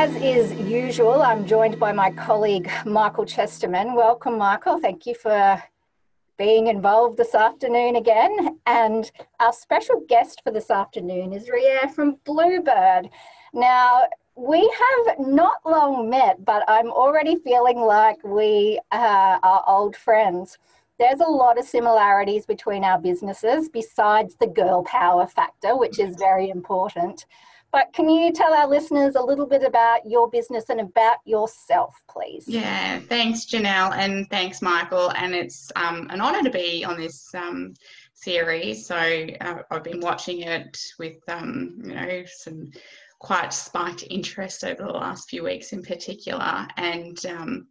As is usual, I'm joined by my colleague, Michael Chesterman. Welcome, Michael. Thank you for being involved this afternoon again. And our special guest for this afternoon is Riye from Bluebird. Now, we have not long met, but I'm already feeling like we are old friends. There's a lot of similarities between our businesses besides the girl power factor, which is very important. But can you tell our listeners a little bit about your business and about yourself, please? Yeah, thanks, Janelle, and thanks, Michael. And it's an honour to be on this series. So I've been watching it with, some quite spiked interest over the last few weeks in particular. And and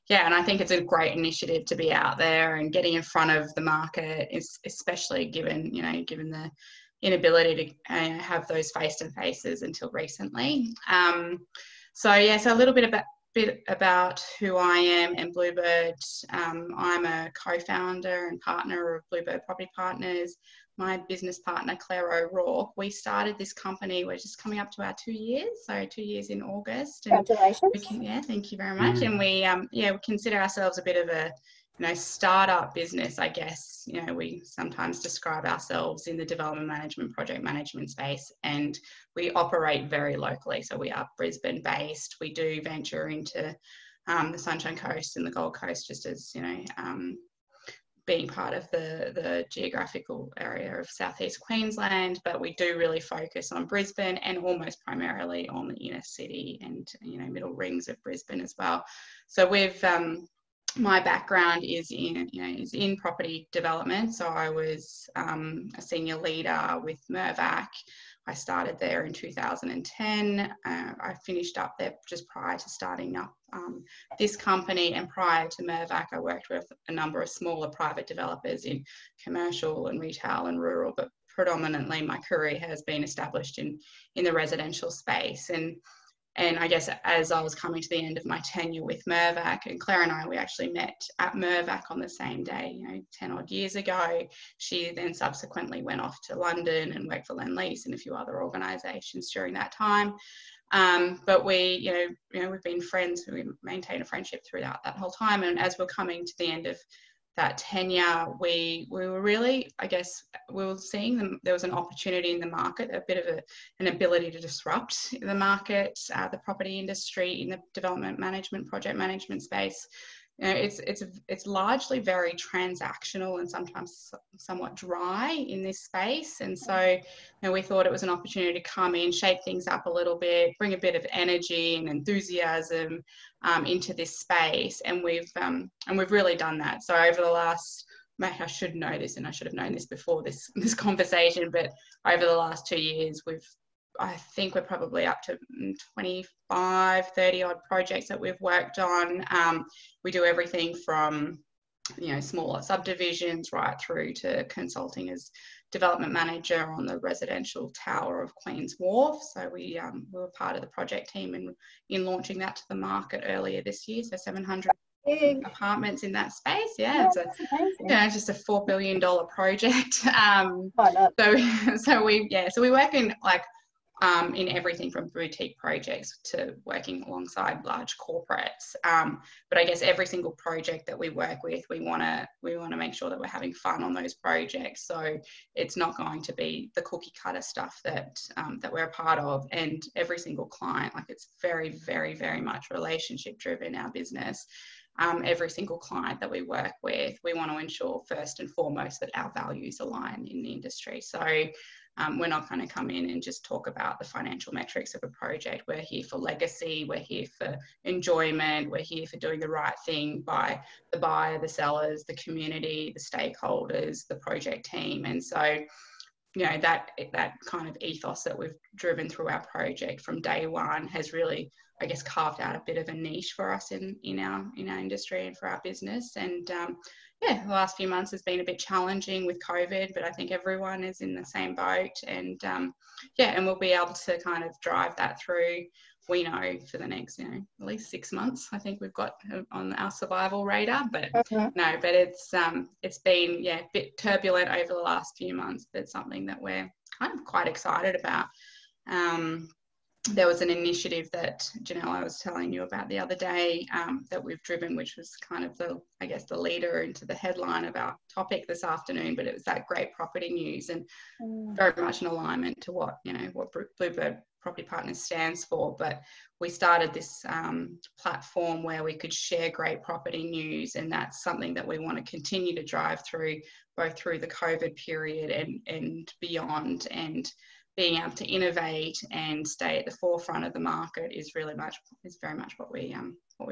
I think it's a great initiative to be out there and getting in front of the market, especially given the inability to have those face-to-faces until recently. So a little bit about who I am and Bluebird. I'm a co-founder and partner of Bluebird Property Partners. My business partner, Claire O'Rourke, we started this company. We're just coming up to our 2 years, so 2 years in August. And congratulations. Thank you very much. And we consider ourselves a bit of a startup business, I guess. We sometimes describe ourselves in the development management, project management space, and we operate very locally. So we are Brisbane based. We do venture into the Sunshine Coast and the Gold Coast, just as, being part of the geographical area of southeast Queensland, but we do really focus on Brisbane and almost primarily on the inner city and, middle rings of Brisbane as well. So we've my background is in property development. So I was a senior leader with Mirvac. I started there in 2010. I finished up there just prior to starting up this company. And prior to Mirvac, I worked with a number of smaller private developers in commercial and retail and rural, but predominantly my career has been established in the residential space. And I guess as I was coming to the end of my tenure with Mirvac, and Claire and I, we actually met at Mirvac on the same day, 10 odd years ago. She then subsequently went off to London and worked for Lendlease and a few other organisations during that time. But we've been friends. We maintained a friendship throughout that whole time. And as we're coming to the end of that tenure, we were really, we were seeing there was an opportunity in the market, a bit of an ability to disrupt the market, the property industry in the development management, project management space. It's largely very transactional and sometimes somewhat dry in this space. And so, we thought it was an opportunity to come in, shake things up a little bit, bring a bit of energy and enthusiasm into this space. And we've really done that. So over the last, I should know this, and I should have known this before this conversation, but over the last 2 years, I think we're probably up to 25, 30 odd projects that we've worked on. We do everything from, smaller subdivisions right through to consulting as development manager on the residential tower of Queen's Wharf. So we were part of the project team in launching that to the market earlier this year. So 700 apartments in that space. It's just a $4 billion project. So we work in everything from boutique projects to working alongside large corporates. But I guess every single project that we work with, we want to make sure that we're having fun on those projects. So it's not going to be the cookie cutter stuff that we're a part of. And every single client, it's very, very, very much relationship driven, our business. Every single client that we work with, we want to ensure first and foremost that our values align in the industry. So we're not going to come in and just talk about the financial metrics of a project. We're here for legacy. We're here for enjoyment. We're here for doing the right thing by the buyer, the sellers, the community, the stakeholders, the project team. And so, that kind of ethos that we've driven through our project from day one has really, carved out a bit of a niche for us in our industry and for our business. And the last few months has been a bit challenging with COVID, but I think everyone is in the same boat. And and we'll be able to kind of drive that through. We know for the next, at least 6 months, I think we've got on our survival radar. But it's been a bit turbulent over the last few months, but something that we're kind of quite excited about. there was an initiative that Janelle, I was telling you about the other day, that we've driven, which was kind of the, I guess, the leader into the headline of our topic this afternoon, but it was that great property news, and very much in alignment to what, you know, what Bluebird Property Partners stands for. But we started this platform where we could share great property news, and that's something that we want to continue to drive through, both through the COVID period and beyond. And being able to innovate and stay at the forefront of the market is very much what we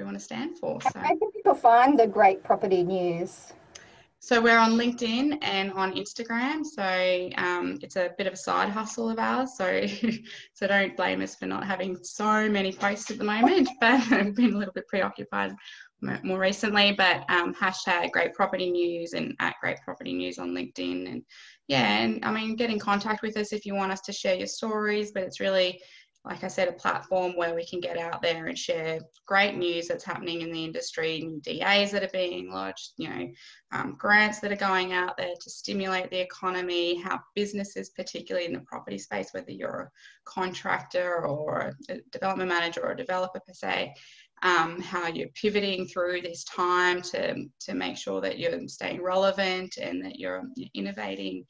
want to stand for. So how can people find the great property news? So we're on LinkedIn and on Instagram. So it's a bit of a side hustle of ours. So so don't blame us for not having so many posts at the moment, but I've been a little bit preoccupied more recently. But hashtag Great Property News and at Great Property News on LinkedIn. And yeah, and I mean, get in contact with us if you want us to share your stories. But it's really, like I said, a platform where we can get out there and share great news that's happening in the industry, new DAs that are being lodged, you know, grants that are going out there to stimulate the economy, how businesses, particularly in the property space, whether you're a contractor or a development manager or a developer per se, how you're pivoting through this time to make sure that you're staying relevant and that you're innovating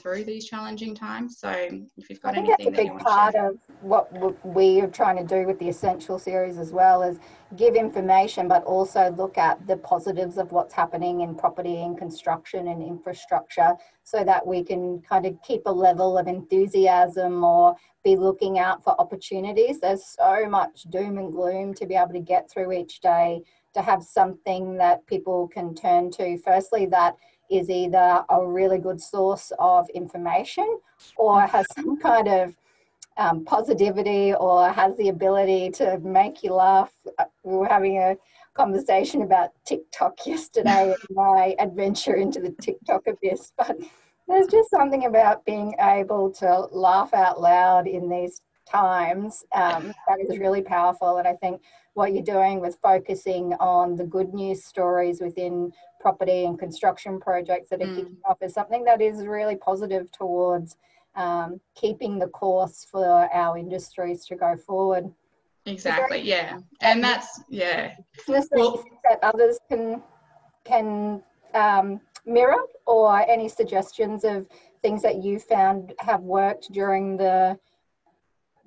through these challenging times. So if you've got anything that you want to share. I think that's a big part of what we are trying to do with the Essential Series as well, is give information, but also look at the positives of what's happening in property and construction and infrastructure, so that we can kind of keep a level of enthusiasm or be looking out for opportunities. There's so much doom and gloom to be able to get through each day, to have something that people can turn to. Firstly, that is either a really good source of information or has some kind of positivity or has the ability to make you laugh. We were having a conversation about TikTok yesterday and my adventure into the TikTok abyss, but there's just something about being able to laugh out loud in these times that is really powerful. And I think what you're doing with focusing on the good news stories within property and construction projects that are kicking off is something that is really positive towards keeping the course for our industries to go forward. Exactly, yeah. And that's, yeah. Well, that others can mirror, or any suggestions of things that you found have worked during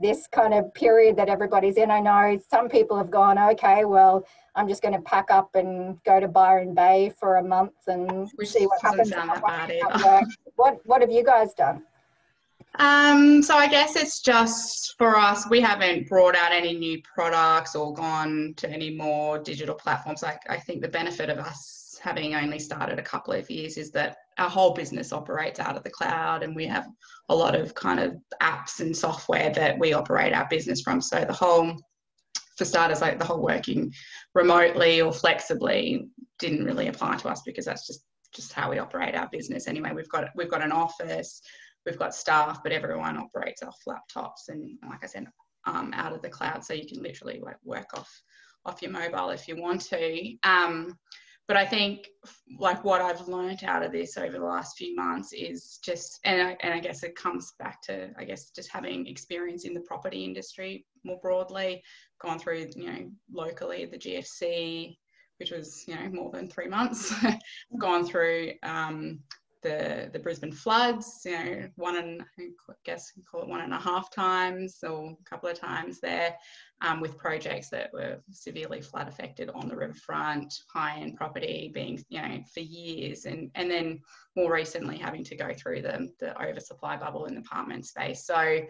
this kind of period that everybody's in? I know some people have gone, okay, well, I'm just going to pack up and go to Byron Bay for a month and see what happens. What have you guys done? So I guess it's just for us, we haven't brought out any new products or gone to any more digital platforms. I think the benefit of us having only started a couple of years is that our whole business operates out of the cloud, and we have a lot of kind of apps and software that we operate our business from. So the whole, for starters, like the whole working remotely or flexibly didn't really apply to us, because that's just how we operate our business anyway. We've got an office, we've got staff, but everyone operates off laptops and, like I said, out of the cloud. So you can literally like work off your mobile if you want to. But I think like what I've learned out of this over the last few months is just, and I guess it comes back to, I guess, just having experience in the property industry more broadly, gone through, you know, locally the GFC, which was, you know, more than 3 months, gone through the Brisbane floods, you know, I guess you call it 1.5 times or a couple of times there, with projects that were severely flood affected on the riverfront, high-end property being, you know, for years, and then more recently having to go through the oversupply bubble in the apartment space. So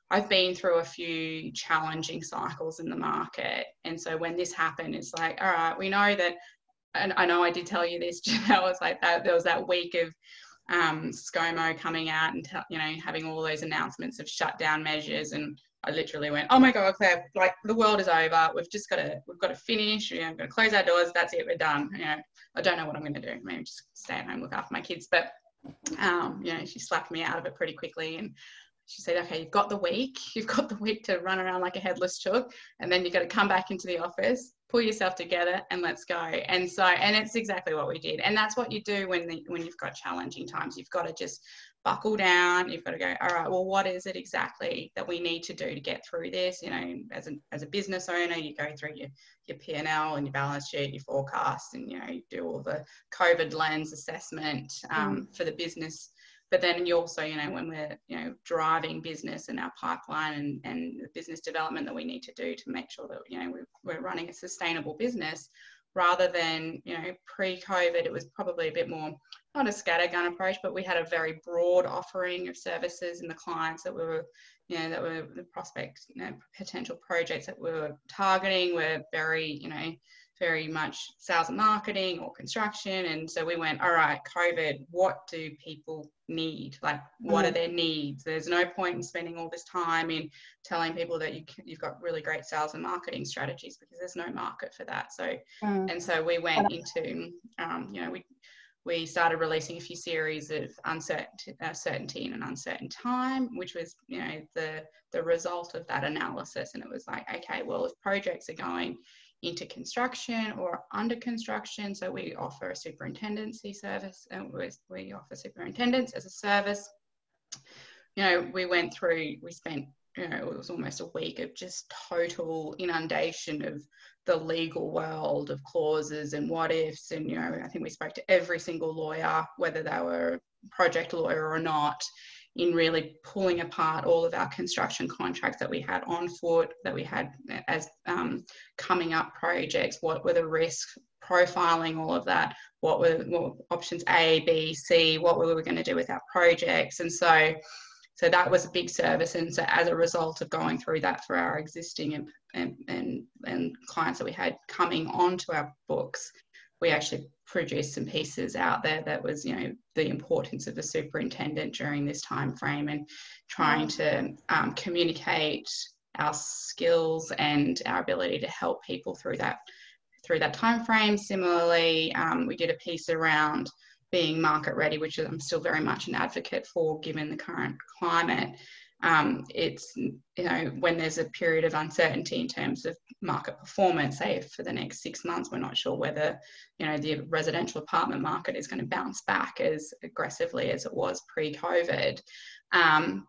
I've been through a few challenging cycles in the market, and so when this happened, it's like, all right, we know that. And I know I did tell you this, Janelle, was like that there was that week of ScoMo coming out and you know, having all those announcements of shutdown measures, and I literally went, oh my God, Claire, like the world is over. We've got to finish. You know, we're going to close our doors. That's it. We're done. You know, I don't know what I'm going to do. Maybe just stay at home, look after my kids. But you know, she slapped me out of it pretty quickly, and she said, okay, you've got the week to run around like a headless chook, and then you've got to come back into the office, pull yourself together and let's go. And so, and it's exactly what we did. And that's what you do when you've got challenging times. You've got to just buckle down. You've got to go, all right, well, what is it exactly that we need to do to get through this? You know, as a business owner, you go through your P&L and your balance sheet, your forecast, and, you know, you do all the COVID lens assessment for the business. But then you also, you know, when we're, you know, driving business and our pipeline and the business development that we need to do to make sure that, you know, we're running a sustainable business, rather than, you know, pre-COVID, it was probably a bit more, not a scattergun approach, but we had a very broad offering of services, and the clients that we were, you know, that were the prospect, you know, potential projects that we were targeting were very, you know, very much sales and marketing or construction. And so we went, all right, COVID, what do people need? Like, what are their needs? There's no point in spending all this time in telling people that you've got really great sales and marketing strategies, because there's no market for that. So, and so we went into, you know, we started releasing a few series of certainty in an uncertain time, which was, you know, the result of that analysis. And it was like, okay, well, if projects are going into construction or under construction, so we offer a superintendency service, and we offer superintendents as a service. You know, we spent, you know, it was almost a week of just total inundation of the legal world of clauses and what ifs. And, you know, I think we spoke to every single lawyer, whether they were a project lawyer or not, in really pulling apart all of our construction contracts that we had on foot, that we had as coming up projects. What were the risks, profiling all of that, what were options A, B, C, what we were going to do with our projects. And so that was a big service. And so as a result of going through that for our existing and clients that we had coming onto our books, we actually produced some pieces out there that was, you know, the importance of the superintendent during this time frame, and trying to communicate our skills and our ability to help people through that time frame. Similarly, we did a piece around being market ready, which I'm still very much an advocate for, given the current climate. It's, you know, when there's a period of uncertainty in terms of market performance, say if for the next 6 months we're not sure whether, you know, the residential apartment market is going to bounce back as aggressively as it was pre-COVID.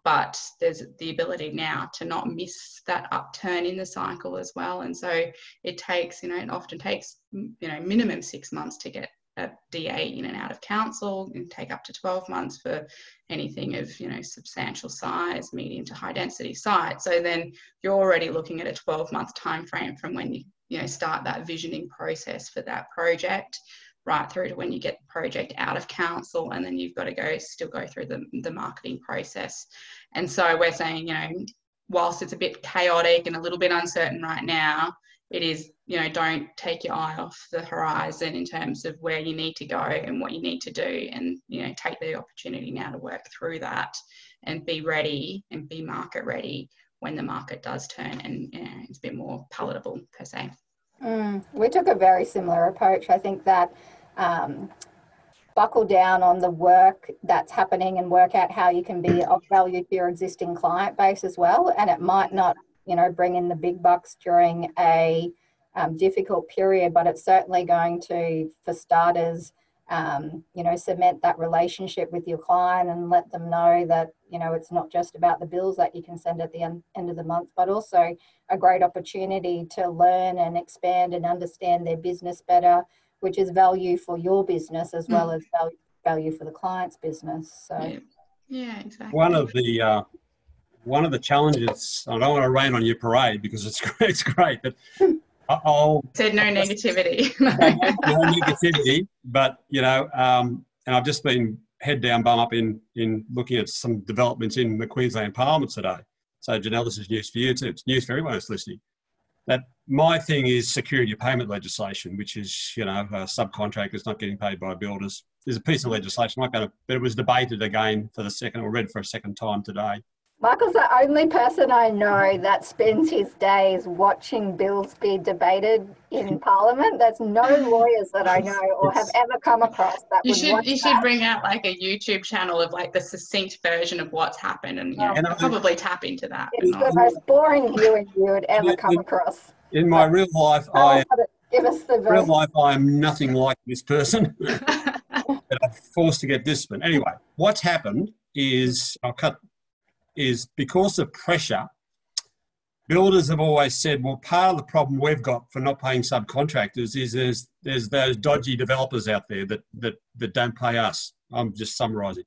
But there's the ability now to not miss that upturn in the cycle as well. And so it takes, you know, it often takes, you know, minimum 6 months to get a DA in and out of council, and take up to 12 months for anything of, you know, substantial size, medium to high density site. So then you're already looking at a 12-month time frame from when you know, start that visioning process for that project, right through to when you get the project out of council, and then you've got to still go through the marketing process. And so we're saying, you know, whilst it's a bit chaotic and a little bit uncertain right now, it is, you know, don't take your eye off the horizon in terms of where you need to go and what you need to do, and, you know, take the opportunity now to work through that and be ready and be market ready when the market does turn, and, you know, it's a bit more palatable per se. We took a very similar approach. I think that buckle down on the work that's happening and work out how you can be of value to your existing client base as well. And it might not, you know, bring in the big bucks during a difficult period, but it's certainly going to, for starters, you know, cement that relationship with your client and let them know that, you know, it's not just about the bills that you can send at the end of the month, but also a great opportunity to learn and expand and understand their business better, which is value for your business as well as value for the client's business. So yeah, exactly. One of the challenges, I don't want to rain on your parade because it's great, but said no negativity. no negativity, but, you know, and I've just been head down, bum up in looking at some developments in the Queensland Parliament today. So, Janelle, this is news for you too. It's news for everyone who's listening. That my thing is security of payment legislation, which is, you know, subcontractors not getting paid by builders. There's a piece of legislation, but it was debated again for the second, or read for a second time today. Michael's the only person I know that spends his days watching bills be debated in Parliament. There's no lawyers that I know or have ever come across that you should bring out like a YouTube channel of like the succinct version of what's happened, and, you know, and probably tap into that. It's the most boring viewing you would ever come across. In my real life, Give us the In real best. life, I am nothing like this person. But I'm forced to get disciplined. Anyway, what's happened is, is because of pressure, builders have always said, well, part of the problem we've got for not paying subcontractors is there's those dodgy developers out there that don't pay us. I'm just summarising.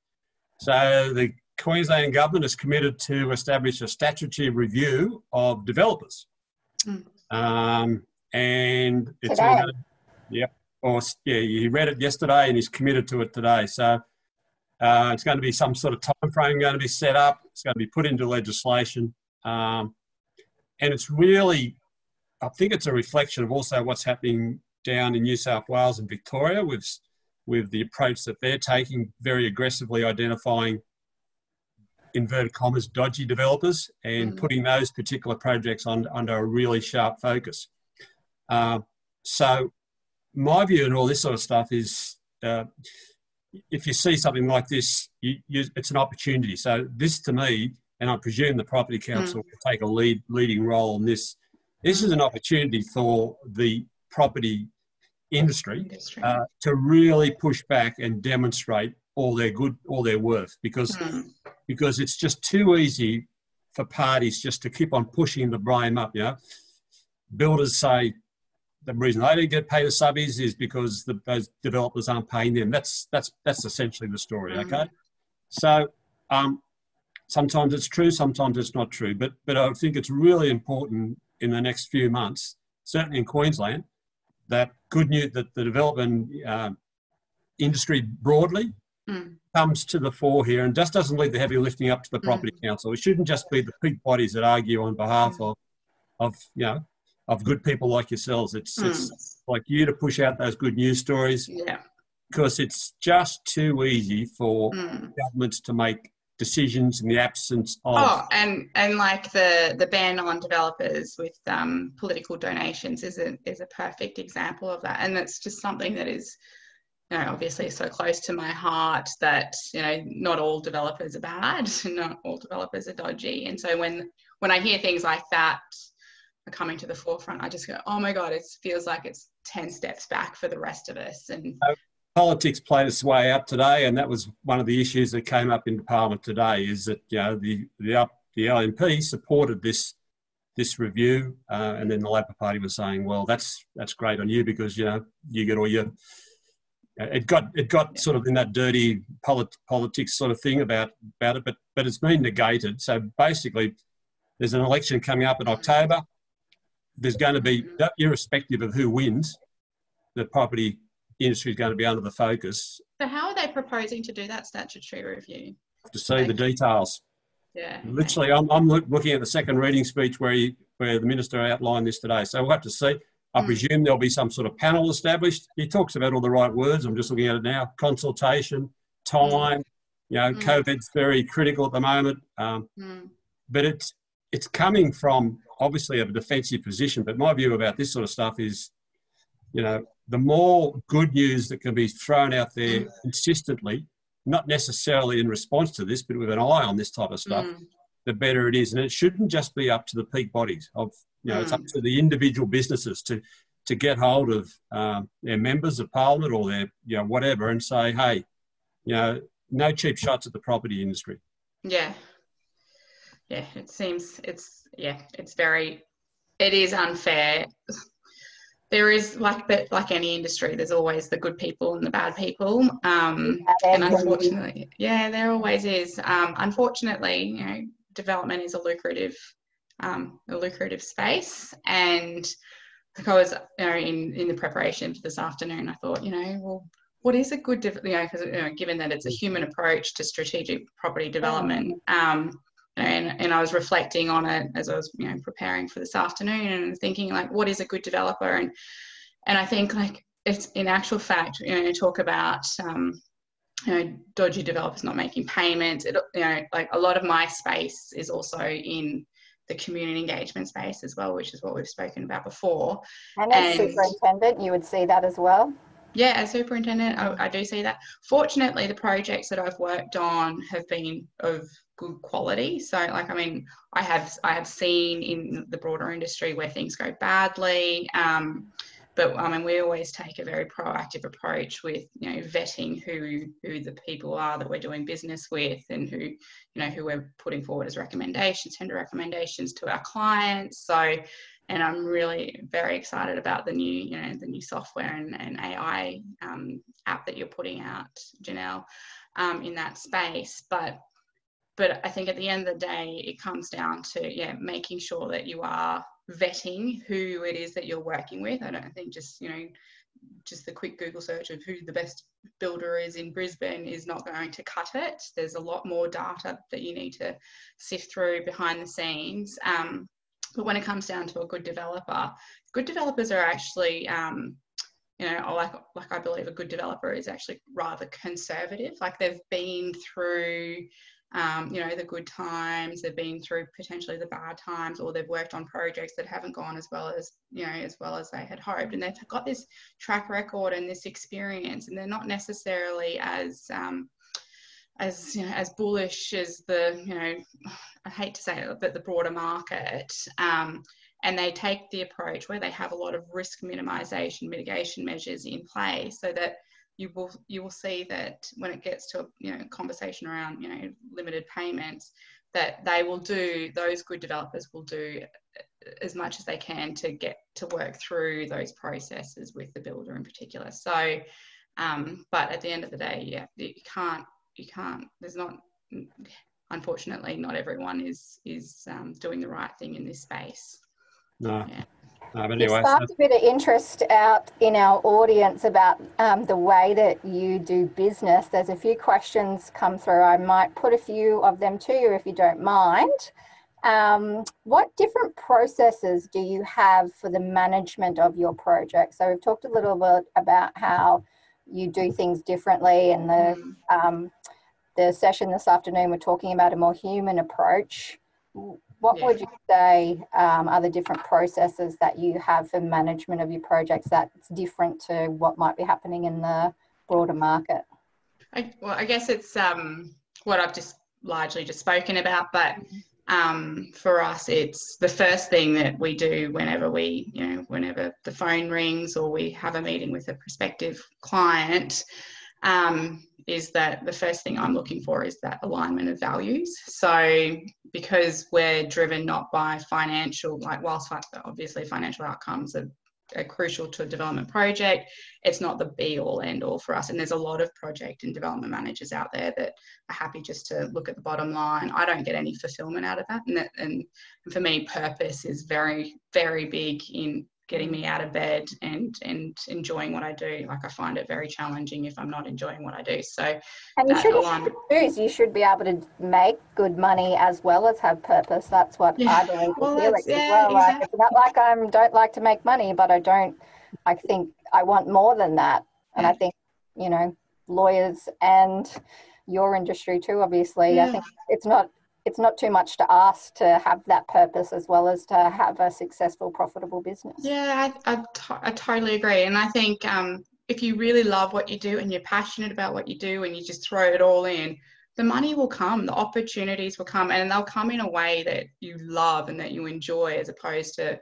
So the Queensland government is committed to establish a statutory review of developers. And it's all going to, he read it yesterday and he's committed to it today. So it's going to be some sort of time frame going to be set up. It's going to be put into legislation. And it's really, I think it's a reflection of also what's happening down in New South Wales and Victoria with the approach that they're taking, very aggressively identifying, inverted commas, dodgy developers and putting those particular projects under a really sharp focus. So my view on all this sort of stuff is if you see something like this, it's an opportunity. So this to me, and I presume the Property Council will take a leading role in this, this is an opportunity for the property industry to really push back and demonstrate all their worth, because it's just too easy for parties just to keep on pushing the blame up. Builders say the reason they don't get paid a subbies is because those developers aren't paying them. That's essentially the story. Okay, so sometimes it's true, sometimes it's not true, but I think it's really important in the next few months, certainly in Queensland, that good news that the development industry broadly comes to the fore here and just doesn't leave the heavy lifting up to the Property Council. It shouldn't just be the big bodies that argue on behalf of good people like yourselves. It's like you to push out those good news stories, because it's just too easy for governments to make decisions in the absence of... and like the ban on developers with political donations is a perfect example of that. And that's just something that is, obviously so close to my heart, that, not all developers are bad, not all developers are dodgy. And so when I hear things like that are coming to the forefront, I just go, oh my God, it feels like it's 10 steps back for the rest of us. And politics played its way out today, and that was one of the issues that came up in Parliament today, is that the LNP supported this review, and then the Labor Party was saying, well, that's great on you because you get all your... It got sort of in that dirty politics sort of thing about it, but it's been negated. So basically, there's an election coming up in October. There's going to be, irrespective of who wins, the property industry is going to be under the focus. So how are they proposing to do that statutory review? To see the details. Yeah. Literally, I'm looking at the second reading speech where the Minister outlined this today. So we'll have to see. I presume there'll be some sort of panel established. He talks about all the right words. I'm just looking at it now. Consultation, time, COVID's very critical at the moment. But it's coming from obviously a defensive position. But my view about this sort of stuff is, the more good news that can be thrown out there consistently, not necessarily in response to this, but with an eye on this type of stuff, the better it is. And it shouldn't just be up to the peak bodies of, it's up to the individual businesses to get hold of their members of Parliament or their, whatever, and say, hey, no cheap shots at the property industry. Yeah. Yeah, it seems it is unfair. There is, like any industry, there's always the good people and the bad people. And unfortunately, there always is. Unfortunately, development is a lucrative space. And like I was, in the preparation for this afternoon, I thought, well, what is a good, because given that it's a human approach to strategic property development, and I was reflecting on it as I was, preparing for this afternoon, and thinking like, what is a good developer? And I think like it's in actual fact, talk about, dodgy developers not making payments. Like a lot of my space is also in the community engagement space as well, which is what we've spoken about before. And as superintendent, you would see that as well? Yeah, as superintendent, I do see that. Fortunately, the projects that I've worked on have been of good quality. So, I have seen in the broader industry where things go badly. but I mean, we always take a very proactive approach with, you know, vetting who the people are that we're doing business with, and who, you know, who we're putting forward as recommendations, tender recommendations to our clients. So, and I'm really very excited about the new, you know, the new software and AI app that you're putting out, Janelle, in that space. But I think at the end of the day, it comes down to, making sure that you are vetting who it is that you're working with. I don't think just, you know, just the quick Google search of who the best builder is in Brisbane is not going to cut it. There's a lot more data that you need to sift through behind the scenes. But when it comes down to a good developers are actually, you know, like I believe a good developer is actually rather conservative. Like, they've been through, you know, the good times, they've been through potentially the bad times, or they've worked on projects that haven't gone as well as, you know, as well as they had hoped, and they've got this track record and this experience, and they're not necessarily as you know, as bullish as the, you know, I hate to say it, but the broader market. And they take the approach where they have a lot of risk mitigation measures in place, so that you will see that when it gets to, you know, conversation around, you know, limited payments, that those good developers will do as much as they can to get to work through those processes with the builder in particular. So, but at the end of the day, you can't, there's not, unfortunately, not everyone is doing the right thing in this space. No. Yeah. But You anyway, sparked a bit of interest out in our audience about the way that you do business. There's a few questions come through. I might put a few of them to you if you don't mind. What different processes do you have for the management of your project? So we've talked a little bit about how you do things differently, and the session this afternoon we're talking about a more human approach. What would you say are the different processes that you have for management of your projects that's different to what might be happening in the broader market? I guess it's what I've just largely just spoken about, but for us, it's the first thing that we do whenever whenever the phone rings or we have a meeting with a prospective client, is that the first thing I'm looking for is that alignment of values. So because we're driven not by financial, like, whilst obviously financial outcomes are crucial to a development project, it's not the be all end all for us. And there's a lot of project and development managers out there that are happy just to look at the bottom line. I don't get any fulfillment out of that. And for me, purpose is very, very big in getting me out of bed and enjoying what I do. Like, I find it very challenging if I'm not enjoying what I do. So, and you should be able to make good money as well as have purpose. That's what I believe with Helix as well. Exactly. Like, it's not like I don't like to make money, but I think I want more than that. And I think, you know, lawyers and your industry too, obviously, I think it's not too much to ask to have that purpose as well as to have a successful, profitable business. Yeah, I totally agree. And I think if you really love what you do and you're passionate about what you do and you just throw it all in, the money will come, the opportunities will come, and they'll come in a way that you love and that you enjoy, as opposed to,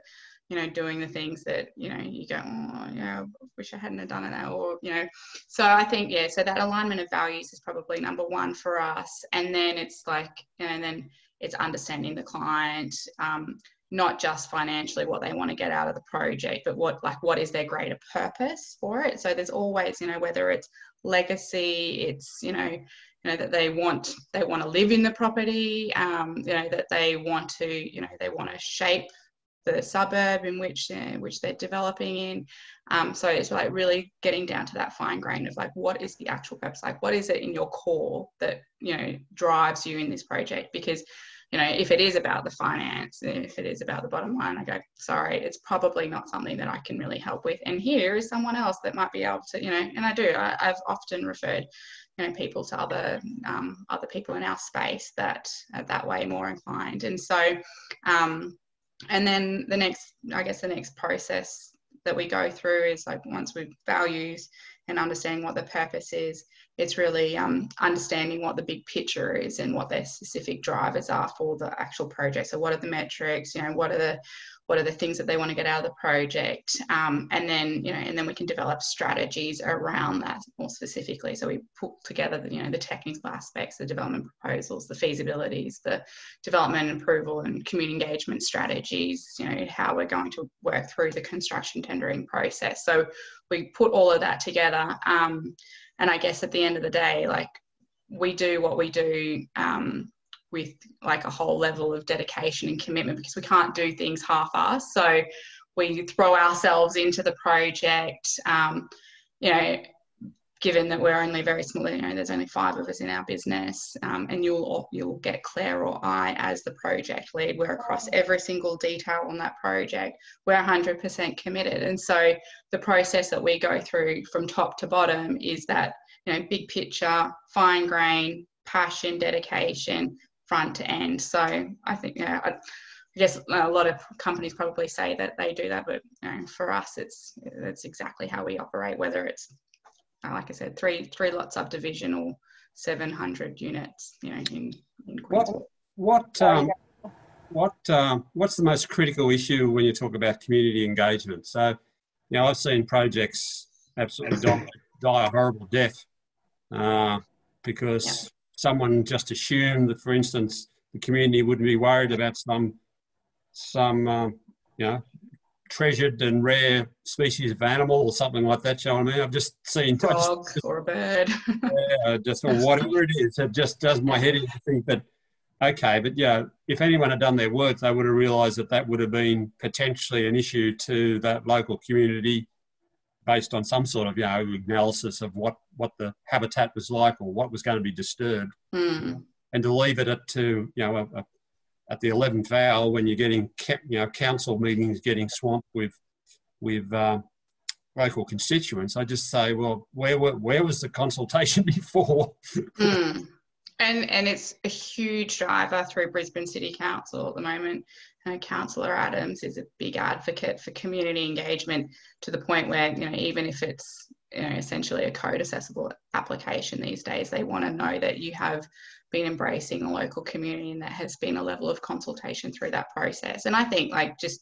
you know, doing the things that, you know, you go, oh, yeah, I wish I hadn't have done it, or, you know. So I think, so that alignment of values is probably number one for us. And then it's like, and then it's understanding the client, not just financially what they want to get out of the project, but what is their greater purpose for it. So there's always, you know, whether it's legacy, it's, you know, that they want to live in the property, you know, that they want to shape the suburb in which they're developing in. So it's like really getting down to that fine grain of like, what is the actual purpose? Like, what is it in your core that, you know, drives you in this project? Because, you know, if it is about the finance, if it is about the bottom line, I go, sorry, it's probably not something that I can really help with. And here is someone else that might be able to, you know, and I've often referred, you know, people to other people in our space that are that way more inclined. And so, and then the next process that we go through is like, once we've values and understanding what the purpose is it's really understanding what the big picture is and what their specific drivers are for the actual project. So what are the metrics, you know, what are the things that they want to get out of the project, and then, you know, and then we can develop strategies around that more specifically. So we put together the, you know, the technical aspects, the development proposals, the feasibilities, the development and approval and community engagement strategies, you know, how we're going to work through the construction tendering process. So we put all of that together, and I guess at the end of the day, like, we do what we do with like a whole level of dedication and commitment, because we can't do things half-assed. So we throw ourselves into the project, you know, given that we're only very small, you know, there's only 5 of us in our business, and you'll get Claire or I as the project lead. We're across every single detail on that project. We're 100% committed. And so the process that we go through from top to bottom is that, you know, big picture, fine grain, passion, dedication, front to end. So I think, you know, I guess a lot of companies probably say that they do that, but, you know, for us, it's exactly how we operate, whether it's, like I said, three lot subdivision or 700 units, you know, in Queensland. What's the most critical issue when you talk about community engagement? So, you know, I've seen projects absolutely die a horrible death because someone just assumed that, for instance, the community wouldn't be worried about some you know, treasured and rare species of animal or something like that. You know what I mean? I've just seen dog or a bird. Yeah, just, or whatever it is. It just does my head in to think that, okay, but yeah, if anyone had done their work, they would have realised that that would have been potentially an issue to that local community based on some sort of, you know, analysis of what the habitat was like or what was going to be disturbed. And to leave it at to, you know, at the 11th hour when you're getting, you know, council meetings getting swamped with local constituents, I just say, well, where was the consultation before? And it's a huge driver through Brisbane City Council at the moment. Councillor Adams is a big advocate for community engagement, to the point where, you know, even if it's, you know, essentially a code accessible application these days, they want to know that you have been embracing the local community and that has been a level of consultation through that process. And I think, like, just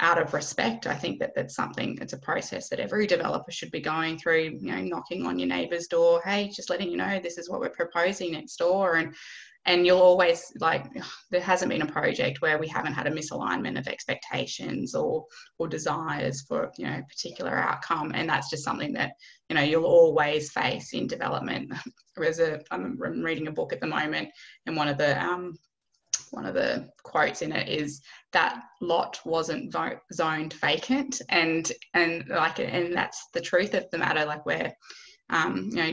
out of respect, I think that that's something, it's a process that every developer should be going through, you know, knocking on your neighbour's door, hey, just letting you know this is what we're proposing next door. And you'll always, like, there hasn't been a project where we haven't had a misalignment of expectations or desires for, you know, a particular outcome. And that's just something that, you know, you'll always face in development. I'm reading a book at the moment, and one of the quotes in it is that lot wasn't zoned vacant, and that's the truth of the matter. Like, where you know,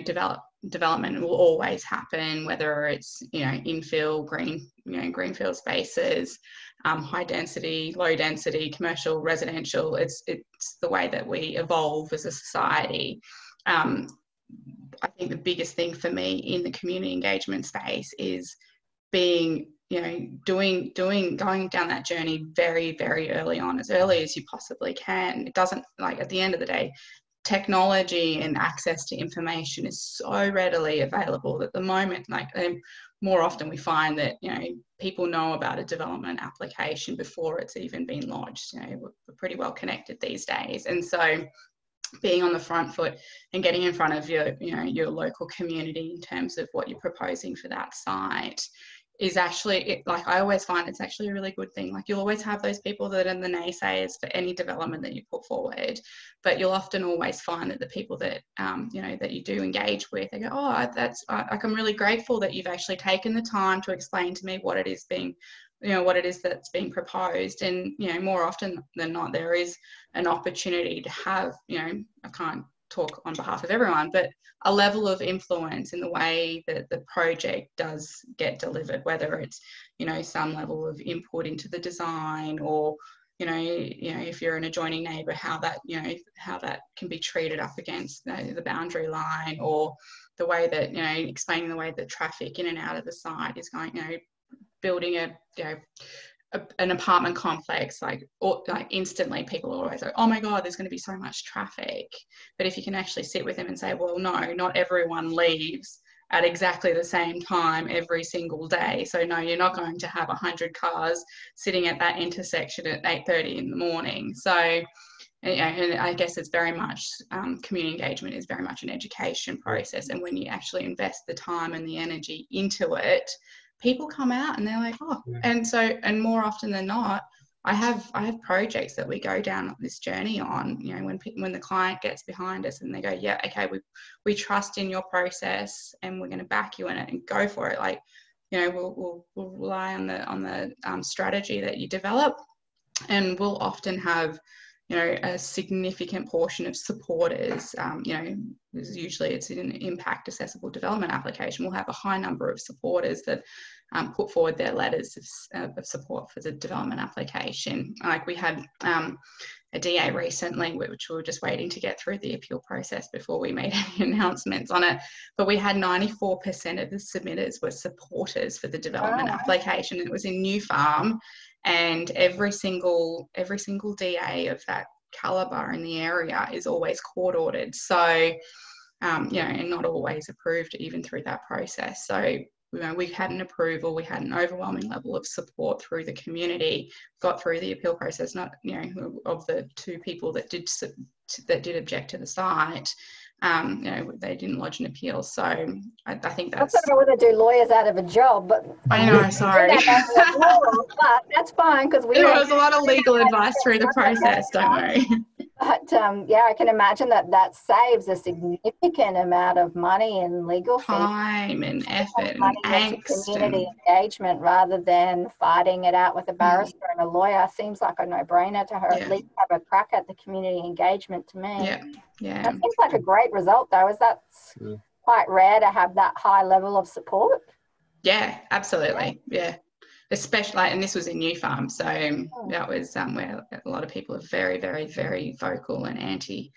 development will always happen, whether it's, you know, infill, greenfield spaces, high density, low density, commercial, residential. It's the way that we evolve as a society. I think the biggest thing for me in the community engagement space is being, you know, going down that journey very, very early on, as early as you possibly can. It doesn't, like, at the end of the day, technology and access to information is so readily available at the moment. Like, more often we find that, you know, people know about a development application before it's even been lodged. You know, we're pretty well connected these days. And so being on the front foot and getting in front of your, you know, your local community in terms of what you're proposing for that site is actually, like, I always find it's actually a really good thing. Like, you'll always have those people that are the naysayers for any development that you put forward, but you'll often always find that the people that, you know, that you do engage with, they go, oh, I'm really grateful that you've actually taken the time to explain to me what it is that's being proposed. And, you know, more often than not, there is an opportunity to have, you know, I can't talk on behalf of everyone, but a level of influence in the way that the project does get delivered, whether it's, you know, some level of input into the design, or, you know, if you're an adjoining neighbour, how that can be treated up against, you know, the boundary line, or the way that, you know, explaining the way that traffic in and out of the site is going, you know, building an apartment complex, like instantly people are always like, oh my God, there's going to be so much traffic. But if you can actually sit with them and say, well, no, not everyone leaves at exactly the same time every single day. So no, you're not going to have 100 cars sitting at that intersection at 8:30 in the morning. So, and I guess it's very much, community engagement is very much an education process. And when you actually invest the time and the energy into it, people come out and they're like, oh, and so, and more often than not, I have projects that we go down this journey on, you know, when the client gets behind us and they go, yeah, okay, we trust in your process and we're going to back you in it and go for it. Like, you know, we'll rely on the strategy that you develop, and we'll often have, you know, a significant portion of supporters, you know, usually it's in an impact accessible development application. We'll have a high number of supporters that put forward their letters of support for the development application. Like we had a DA recently, which we were just waiting to get through the appeal process before we made any announcements on it. But we had 94% of the submitters were supporters for the development application. It was in New Farm. And every single DA of that calibre in the area is always court ordered. So, you know, and not always approved even through that process. So, you know, we had an approval, we had an overwhelming level of support through the community, got through the appeal process, not, you know, of the 2 people that did object to the site. You know, they didn't lodge an appeal. So I think that's... I don't know whether to do lawyers out of a job, but... I know, sorry. But that's fine, because there was a lot of legal advice through the process, don't worry. But yeah, I can imagine that saves a significant amount of money in legal fees. Time and effort and angst. Community engagement rather than fighting it out with a barrister and a lawyer seems like a no-brainer to her. At least have a crack at the community engagement to me. Yeah. That seems like a great result though. Is that quite rare to have that high level of support? Yeah, absolutely. Yeah. Especially, and this was in New Farm, so that was where a lot of people are very, very, very vocal and anti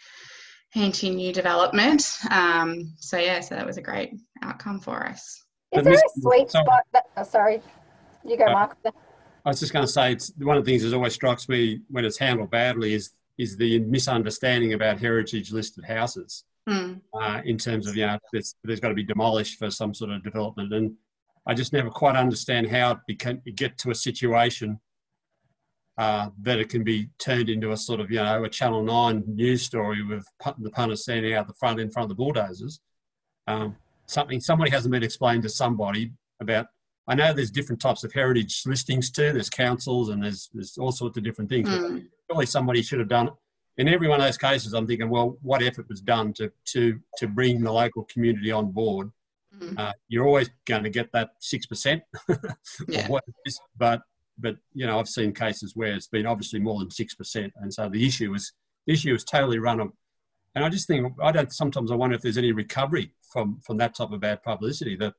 new development. So that was a great outcome for us. Is there a sweet spot? Sorry, you go, Mark. I was just going to say, it's one of the things that always strikes me when it's handled badly is the misunderstanding about heritage listed houses in terms of, you know, there's got to be demolished for some sort of development. And I just never quite understand how it get to a situation that it can be turned into a sort of, you know, a Channel 9 news story with the punters standing out the front in front of the bulldozers. Somebody hasn't been explained to somebody about. I know there's different types of heritage listings too. There's councils and there's all sorts of different things. But surely somebody should have done it. In every one of those cases, I'm thinking, well, what effort was done to bring the local community on board? You're always going to get that 6%. Of what it is, but you know, I've seen cases where it's been obviously more than 6%, and so the issue is totally run on. And I just think sometimes I wonder if there's any recovery from that type of bad publicity. That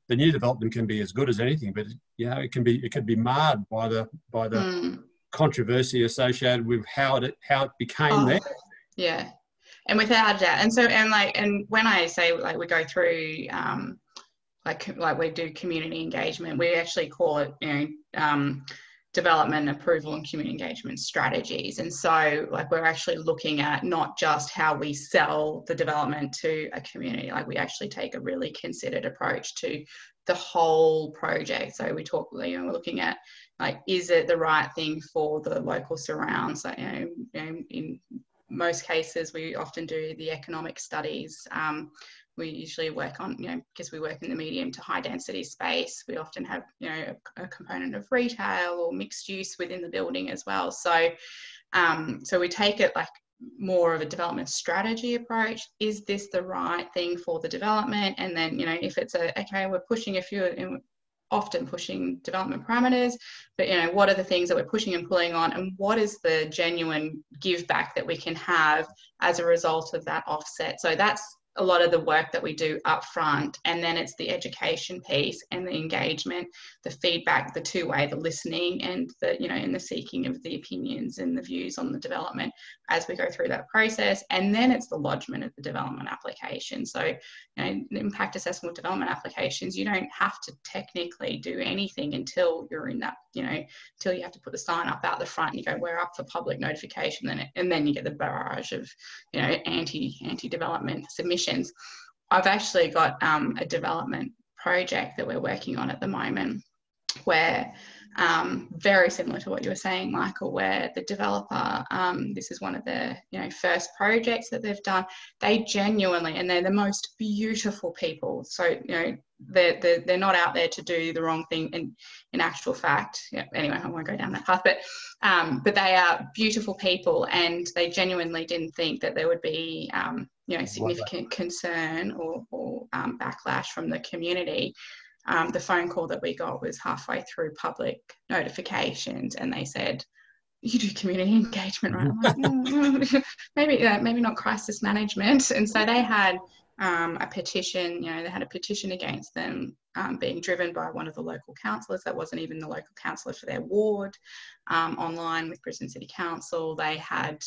the new development can be as good as anything, but you know, it can be marred by the controversy associated with how it became there. Yeah. And without a doubt, and when I say like we go through like we do community engagement, we actually call it, you know, development approval and community engagement strategies. And so like we're actually looking at not just how we sell the development to a community, like we actually take a really considered approach to the whole project. So we talk, you know, we're looking at like, is it the right thing for the local surrounds? So, you know, in most cases, we often do the economic studies. We usually work on, you know, because we work in the medium to high density space, we often have, you know, a component of retail or mixed use within the building as well. So, so we take it like more of a development strategy approach. Is this the right thing for the development? And then, you know, if it's okay, we're pushing a few, often pushing development parameters, but, you know, what are the things that we're pushing and pulling on, and what is the genuine give back that we can have as a result of that offset? So that's a lot of the work that we do up front, and then it's the education piece and the engagement, the feedback, the two-way, the listening, and the, you know, and the seeking of the opinions and the views on the development as we go through that process. And then it's the lodgement of the development application. So, you know, the impact assessment development applications, you don't have to technically do anything until you're in that, you know, until you have to put the sign up out the front and you go, we're up for public notification, and then you get the barrage of, you know, anti-development submissions. I've actually got a development project that we're working on at the moment where very similar to what you were saying, Michael, where the developer, this is one of the, you know, first projects that they've done. They genuinely, and they're the most beautiful people. So, you know, they're not out there to do the wrong thing in actual fact. Yeah, anyway, I won't go down that path, but they are beautiful people, and they genuinely didn't think that there would be, you know, significant concern or backlash from the community. The phone call that we got was halfway through public notifications, and they said, "You do community engagement, right?" I'm like, maybe not crisis management. And so they had a petition. You know, they had a petition against them being driven by one of the local councillors that wasn't even the local councillor for their ward. Online with Brisbane City Council, they had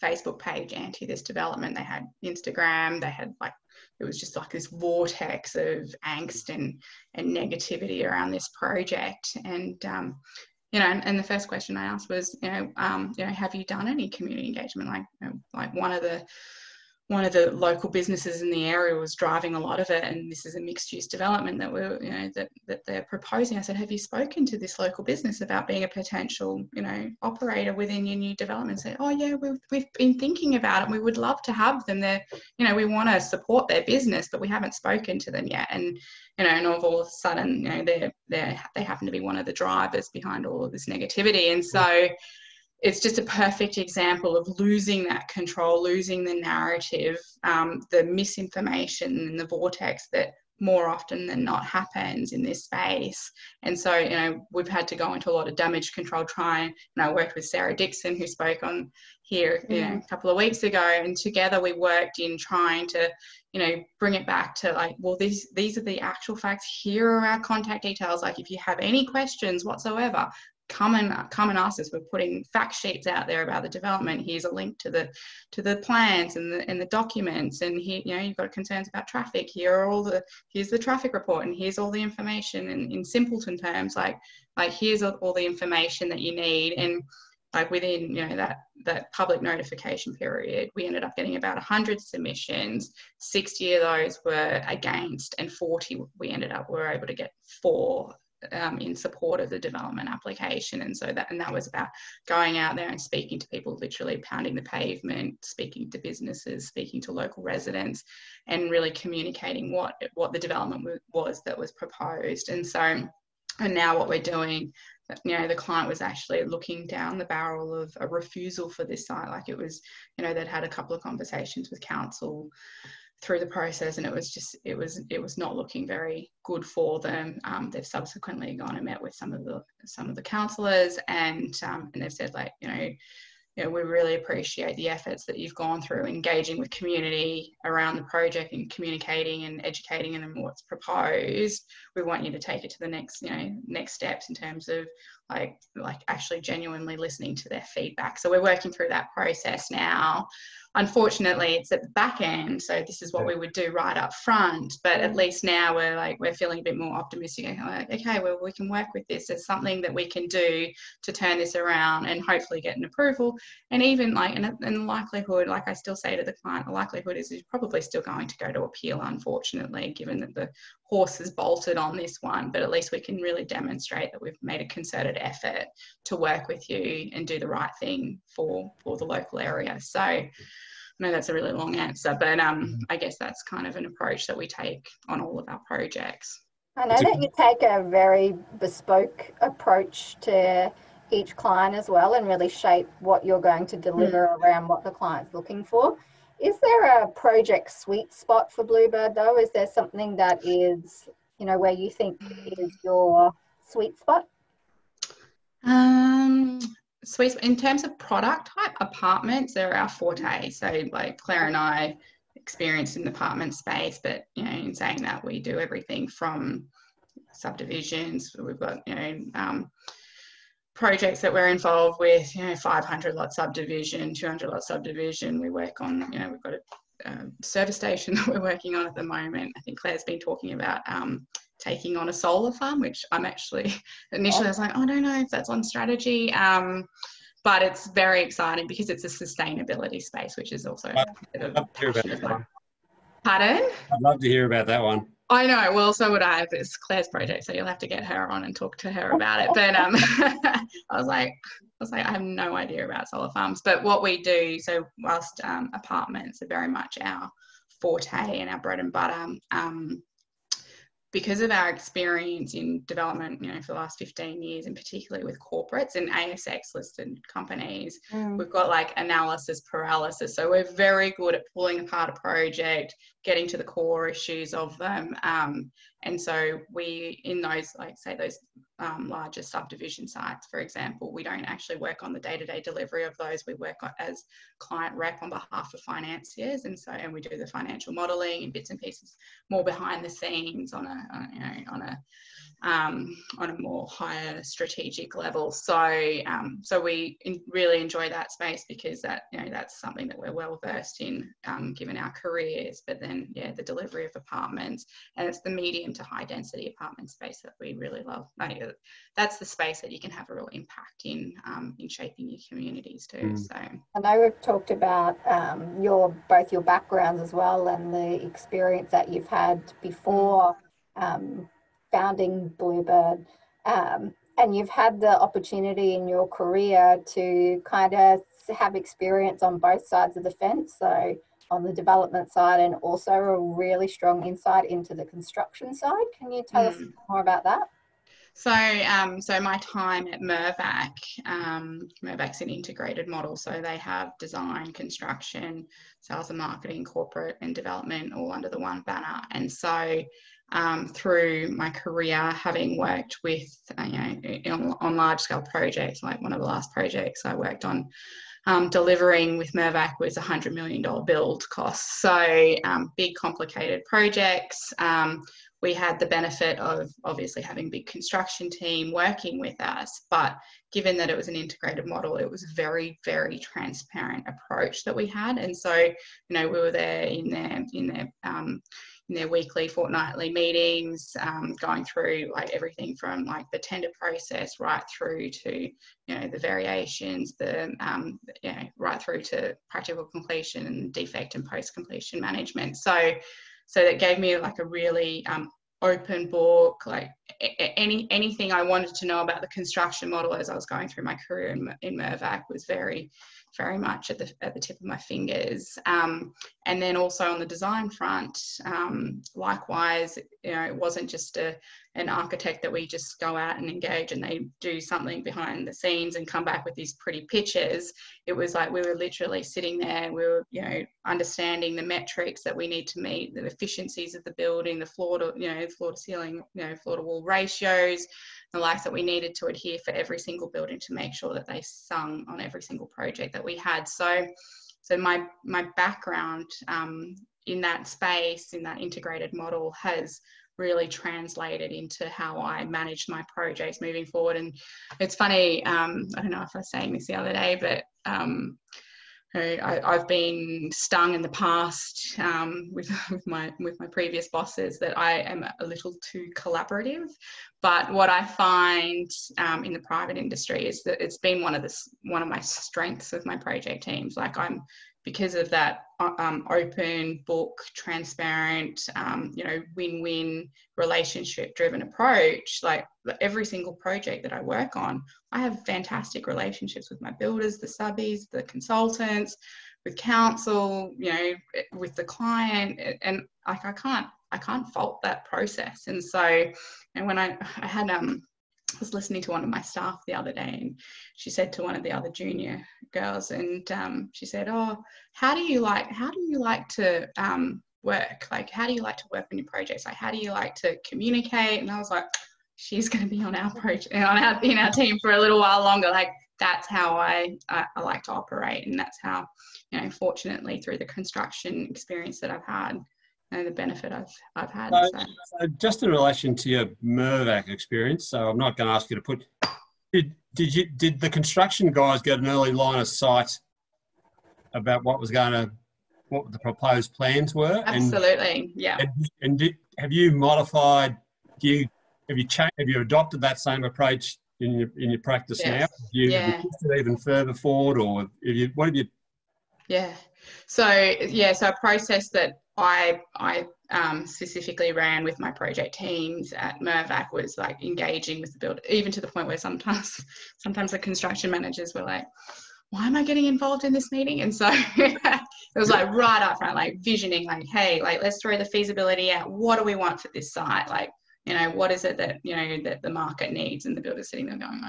Facebook page anti this development. They had Instagram. They had, like, it was just like this vortex of angst and negativity around this project. And you know, and the first question I asked was, you know, have you done any community engagement? Like, you know, like one of the local businesses in the area was driving a lot of it, and this is a mixed-use development that we're, you know, that they're proposing. I said, have you spoken to this local business about being a potential, you know, operator within your new development? Say, oh yeah, we've been thinking about it, and we would love to have them there. You know, we want to support their business, but we haven't spoken to them yet. And, you know, and all of a sudden, you know, they happen to be one of the drivers behind all of this negativity. And so it's just a perfect example of losing that control, losing the narrative, the misinformation and the vortex that more often than not happens in this space. And so, you know, we've had to go into a lot of damage control, and I worked with Sarah Dixon, who spoke on here, you know, a couple of weeks ago, and together we worked in trying to, you know, bring it back to, like, well, these are the actual facts. Here are our contact details. Like, if you have any questions whatsoever, come and ask us. We're putting fact sheets out there about the development. Here's a link to the plans and the documents. And here, you know, you've got concerns about traffic. Here's the traffic report, and here's all the information in simpleton terms. Like here's all the information that you need. And like within, you know, that public notification period, we ended up getting about 100 submissions. 60 of those were against, and 40 we were able to get 4 in support of the development application. And so that was about going out there and speaking to people, literally pounding the pavement, speaking to businesses, speaking to local residents, and really communicating what the development was that was proposed. And so, and now what we're doing, you know, the client was actually looking down the barrel of a refusal for this site. Like, it was, you know, they'd had a couple of conversations with council through the process, and it was not looking very good for them. They've subsequently gone and met with some of the councillors, and they've said, like, you know, we really appreciate the efforts that you've gone through engaging with community around the project and communicating and educating them on what's proposed. We want you to take it to the next steps in terms of like actually genuinely listening to their feedback. So we're working through that process now. Unfortunately, it's at the back end, so this is what we would do right up front. But at least now we're feeling a bit more optimistic. Like, okay, well, we can work with this. There's something that we can do to turn this around and hopefully get an approval. And even like, and the likelihood, like I still say to the client, the likelihood is you're probably still going to go to appeal, unfortunately, given that the horse has bolted on this one. But at least we can really demonstrate that we've made a concerted effort to work with you and do the right thing for the local area. So I know that's a really long answer, but I guess that's kind of an approach that we take on all of our projects. I know that you take a very bespoke approach to each client as well, and really shape what you're going to deliver around what the client's looking for. Is there a project sweet spot for Bluebird though? Is there something that is, you know, where you think is your sweet spot? Sweet in terms of product type, apartments are our forte. So like Claire and I, experienced in the apartment space, but, you know, in saying that, we do everything from subdivisions. We've got, you know, projects that we're involved with, you know, 500 lot subdivision, 200 lot subdivision. We work on, you know, we've got a service station that we're working on at the moment. I think Claire's been talking about taking on a solar farm, which I'm actually, initially I was like, oh, I don't know if that's on strategy. But it's very exciting because it's a sustainability space, which is also a bit of a passion of mine. Pardon? I'd love to hear about that one. I know. Well, so would I. It's Claire's project, so you'll have to get her on and talk to her about it. But I was like, I have no idea about solar farms. But what we do, so whilst apartments are very much our forte and our bread and butter, because of our experience in development, you know, for the last 15 years, and particularly with corporates and ASX listed companies, we've got like analysis paralysis. So we're very good at pulling apart a project, getting to the core issues of them. And so we, in those, like say those larger subdivision sites, for example, we don't actually work on the day-to-day delivery of those. We work as client rep on behalf of financiers, and we do the financial modelling and bits and pieces more behind the scenes on a more higher strategic level. So so we really enjoy that space because that, you know, that's something that we're well versed in, given our careers. But then, yeah, the delivery of apartments, and it's the medium to high density apartment space that we really love. Like, that's the space that you can have a real impact in shaping your communities too. So I know we've talked about both your backgrounds as well, and the experience that you've had before founding Bluebird, and you've had the opportunity in your career to kind of have experience on both sides of the fence, so on the development side and also a really strong insight into the construction side. Can you tell us more about that? So, so my time at Mirvac, Mirvac's an integrated model. So they have design, construction, sales and marketing, corporate and development all under the one banner. And so through my career, having worked with, you know, on large scale projects, like one of the last projects I worked on delivering with Mirvac was $100 million build costs. So big, complicated projects. We had the benefit of obviously having a big construction team working with us, but given that it was an integrated model, it was a very, very transparent approach that we had. And so, you know, we were there in their weekly, fortnightly meetings, going through like everything from like the tender process right through to, you know, the variations, you know, right through to practical completion and defect and post-completion management. So that gave me like a really open book, like anything I wanted to know about the construction model as I was going through my career in Mirvac was very, very much at the tip of my fingers. And then also on the design front, likewise, you know, it wasn't just an architect that we just go out and engage and they do something behind the scenes and come back with these pretty pictures. It was like we were literally sitting there, we were, you know, understanding the metrics that we need to meet, the efficiencies of the building, the floor to ceiling, you know, floor to wall ratios, the likes that we needed to adhere for every single building to make sure that they sung on every single project that we had. So my background in that space, in that integrated model, has really translated into how I manage my projects moving forward. And it's funny, I don't know if I was saying this the other day, but I've been stung in the past with my previous bosses that I am a little too collaborative. But what I find in the private industry is that it's been one of my strengths with my project teams. Like because of that open book, transparent, you know, win-win, relationship-driven approach. Like every single project that I work on, I have fantastic relationships with my builders, the subbies, the consultants, with council, you know, with the client, and like I can't fault that process. And so, and when I was listening to one of my staff the other day, and she said to one of the other junior girls, and she said, "Oh, how do you like to work? Like, how do you like to work on your projects? Like, how do you like to communicate?" And I was like, she's going to be on our project, in our team for a little while longer. Like, that's how I like to operate, and that's how, you know, fortunately through the construction experience that I've had, you know, the benefit I've had. So just in relation to your Mirvac experience, so I'm not going to ask you to put. Did the construction guys get an early line of sight about what the proposed plans were? Absolutely, yeah. Have you modified? Have you adopted that same approach in your practice now? Have you pushed it even further forward, or what have you? Yeah. So a process that I specifically ran with my project teams at Mirvac was like engaging with the builder, even to the point where sometimes the construction managers were like, why am I getting involved in this meeting? And so it was like right up front, like visioning, like, hey, like, let's throw the feasibility out. What do we want for this site? Like, you know, what is it that, you know, that the market needs? And the builder's sitting there going,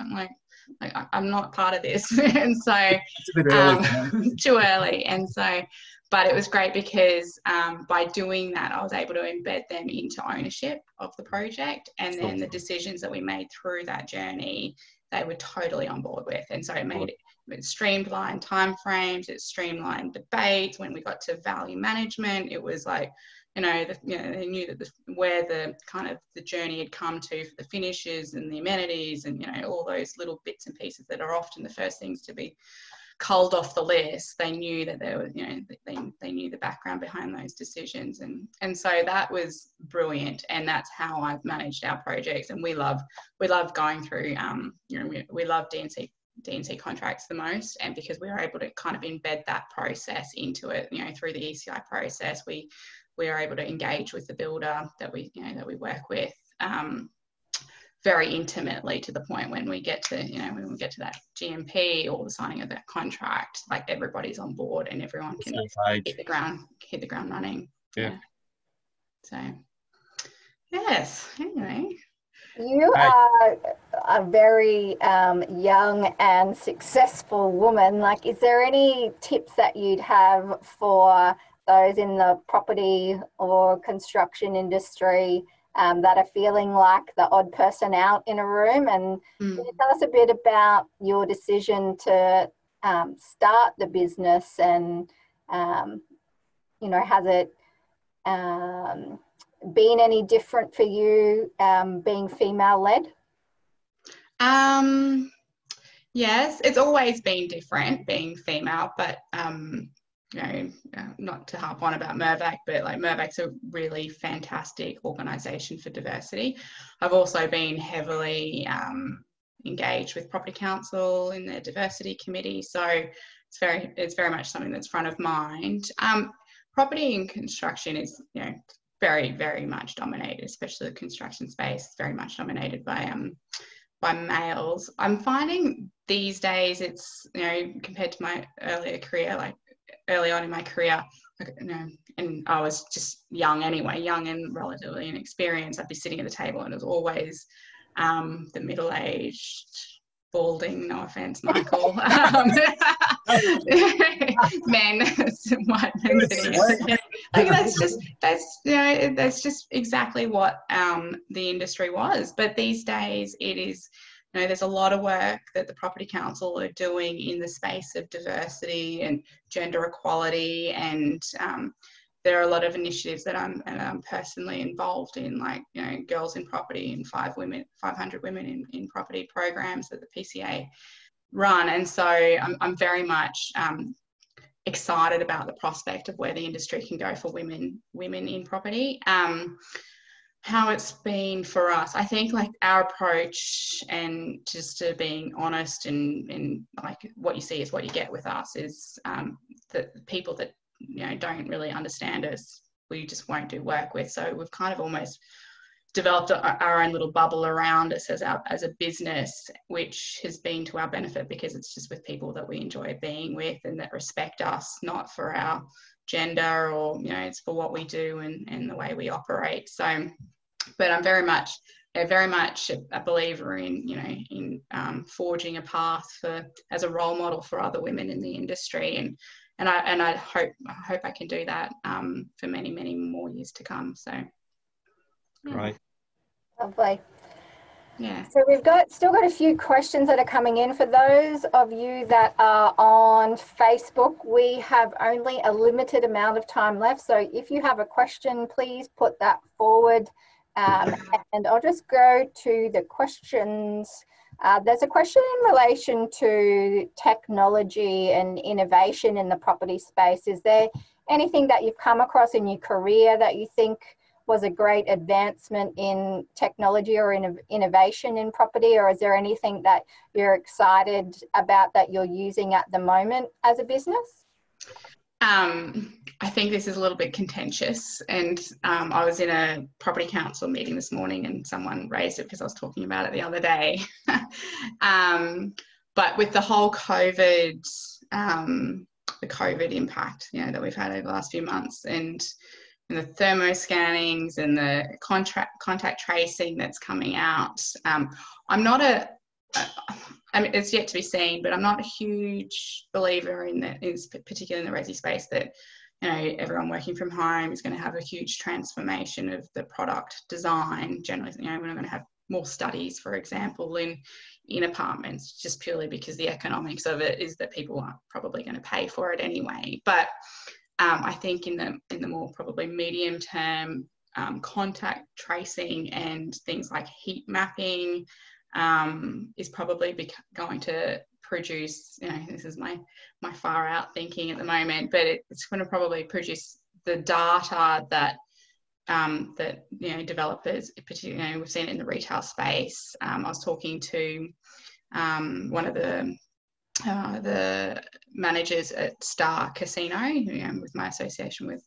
I'm not part of this. And so it's a bit early. too early. And so, but it was great because by doing that, I was able to embed them into ownership of the project, and then the decisions that we made through that journey, they were totally on board with. And so it streamlined timeframes, it streamlined debates. When we got to value management, it was like, you know, they knew that where the journey had come to for the finishes and the amenities, and, you know, all those little bits and pieces that are often the first things to be culled off the list. They knew that there was, you know, they knew the background behind those decisions, and so that was brilliant. And that's how I've managed our projects. And we love going through, you know, we love D&C contracts the most, and because we were able to kind of embed that process into it, you know, through the ECI process, we are able to engage with the builder that we work with very intimately, to the point when we get to that GMP or the signing of that contract, like everybody's on board and everyone can hit the ground running. Yeah. So yes, anyway. You are a very young and successful woman. Like, is there any tips that you'd have for those in the property or construction industry that are feeling like the odd person out in a room? And can you tell us a bit about your decision to start the business, and you know, has it been any different for you being female led? Yes, it's always been different being female, but you know, not to harp on about Mirvac, but like Mirvac's a really fantastic organisation for diversity. I've also been heavily engaged with Property Council in their diversity committee, so it's very much something that's front of mind. Property and construction is, you know, very, very much dominated, especially the construction space, very much dominated by males. I'm finding these days it's, you know, compared to my earlier career, like early on in my career, you know, and I was just young anyway, young and relatively inexperienced. I'd be sitting at the table and it was always the middle-aged, balding, no offense, Michael, men, white men sitting at the table. Like, that's just exactly what the industry was. But these days it is, you know, there's a lot of work that the Property Council are doing in the space of diversity and gender equality, and there are a lot of initiatives that I'm personally involved in, like, you know, Girls in Property and 500 Women in Property programs that the PCA run. And so I'm very much excited about the prospect of where the industry can go for women in property. How it's been for us, I think, like, our approach, and just to being honest, and like, what you see is what you get with us, is that people that, you know, don't really understand us, we just won't do work with. So we've kind of almost developed our own little bubble around us as a business, which has been to our benefit, because it's just with people that we enjoy being with and that respect us, not for our gender, or, you know, it's for what we do and the way we operate. So, but I'm very much a believer in, you know, in forging a path as a role model for other women in the industry, and I hope I can do that for many, many more years to come. So, yeah. Right. Lovely. Yeah. So we've still got a few questions that are coming in. For those of you that are on Facebook, we have only a limited amount of time left. So if you have a question, please put that forward. And I'll just go to the questions. There's a question in relation to technology and innovation in the property space. Is there anything that you've come across in your career that you think was a great advancement in technology or innovation in property, or is there anything that you're excited about that you're using at the moment as a business? I think this is a little bit contentious, and I was in a property council meeting this morning and someone raised it because I was talking about it the other day. But with the whole COVID, the COVID impact, that we've had over the last few months, and the thermo scannings and the contact tracing that's coming out. I'm not I mean, it's yet to be seen, but I'm not a huge believer in that, particularly in the resi space, that everyone working from home is going to have a huge transformation of the product design. Generally, we're not going to have more studies, for example, in apartments, just purely because the economics of it is that people aren't probably going to pay for it anyway. But I think in the more probably medium term, contact tracing and things like heat mapping is probably going to produce, this is my far out thinking at the moment, but it's going to probably produce the data that developers, particularly, we've seen it in the retail space. I was talking to one of the managers at Star Casino, with my association with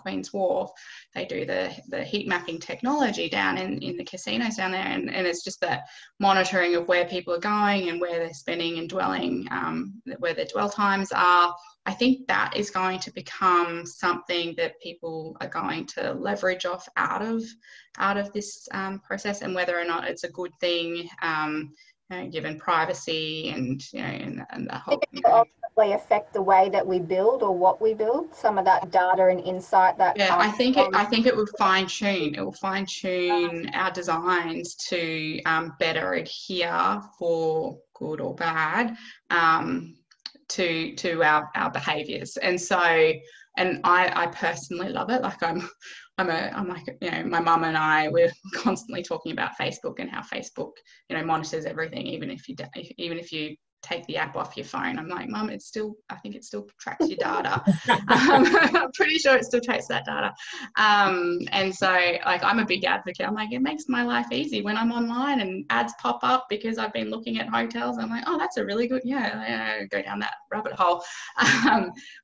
Queen's Wharf. They do the heat mapping technology down in the casinos down there, and it's just that monitoring of where people are going and where they're spending and dwelling, where their dwell times are. I think that is going to become something that people are going to leverage off out of this process, and whether or not it's a good thing. Given privacy and the whole. It will ultimately affect the way that we build or what we build. Some of that data and insight that. Yeah, I think it will fine tune. It will fine tune our designs to better adhere, for good or bad, to our behaviours. And so, and I personally love it. Like I'm like, my mum and I, we're constantly talking about Facebook and how Facebook, monitors everything, even if you take the app off your phone. I'm like, Mum, I think it still tracks your data. I'm pretty sure it still tracks that data. And so, like, I'm a big advocate. I'm like, it makes my life easy when I'm online and ads pop up because I've been looking at hotels. I'm like, oh, that's a really good, go down that rabbit hole.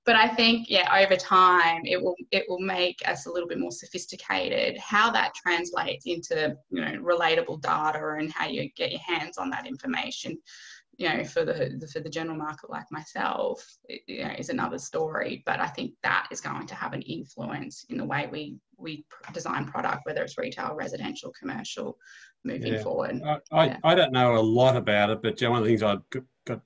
But I think, over time, it will make us a little bit more sophisticated. How that translates into, relatable data and how you get your hands on that information, for the general market like myself, is another story. But I think that is going to have an influence in the way we design product, whether it's retail, residential, commercial, moving forward. I don't know a lot about it, but one of the things I've got